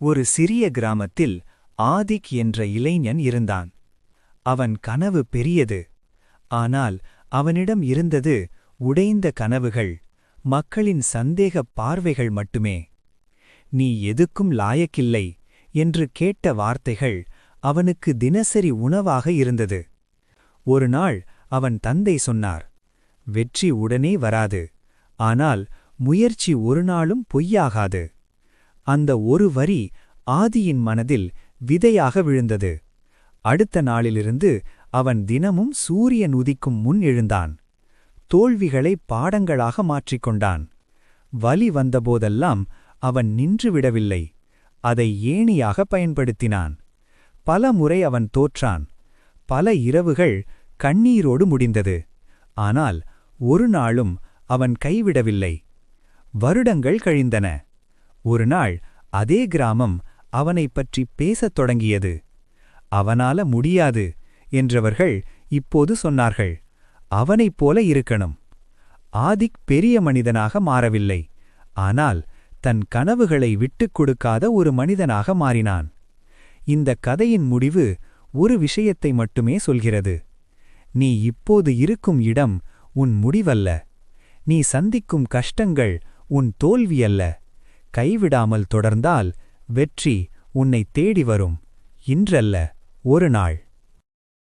ஒரு சிறிய கிராமத்தில் ஆதிக் என்ற இளைஞன் இருந்தான். அவன் கனவு பெரியது. ஆனால் அவனிடம் இருந்தது உடைந்த கனவுகள், மக்களின் சந்தேகப் பார்வைகள் மட்டுமே. நீ எதுக்கும் லாயக்கில்லை என்று கேட்ட வார்த்தைகள் அவனுக்கு தினசரி உணவாக இருந்தது. ஒரு நாள் அவன் தந்தை சொன்னார், வெற்றி உடனே வராது, ஆனால் முயற்சி ஒரு நாளும் பொய்யாகாது. அந்த ஒரு வரி ஆதியின் மனதில் விதையாக விழுந்தது. அடுத்த நாளிலிருந்து அவன் தினமும் சூரியன் உதிக்கும் முன் எழுந்தான். தோல்விகளை பாடங்களாக மாற்றிக்கொண்டான். வலி வந்தபோதெல்லாம் அவன் நின்றுவிடவில்லை, அதை ஏணியாக பயன்படுத்தினான். பல முறை அவன் தோற்றான். பல இரவுகள் கண்ணீரோடு முடிந்தது. ஆனால் ஒரு நாளும் அவன் கைவிடவில்லை. வருடங்கள் கழிந்தன. ஒரு நாள் அதே கிராமம் அவனைப் பற்றி பேசத் தொடங்கியது. அவனால முடியாது என்றவர்கள் இப்போது சொன்னார்கள், அவனைப் போல இருக்கணும். ஆதிக் பெரிய மனிதனாக மாறவில்லை, ஆனால் தன் கனவுகளை விட்டுக் கொடுக்காத ஒரு மனிதனாக மாறினான். இந்த கதையின் முடிவு ஒரு விஷயத்தை மட்டுமே சொல்கிறது. நீ இப்போது இருக்கும் இடம் உன் முடிவல்ல. நீ சந்திக்கும் கஷ்டங்கள் உன் தோல்வியல்ல. கைவிடாமல் தொடர்ந்தால் வெற்றி உன்னை தேடி வரும். இன்றல்ல, ஒரு நாள்.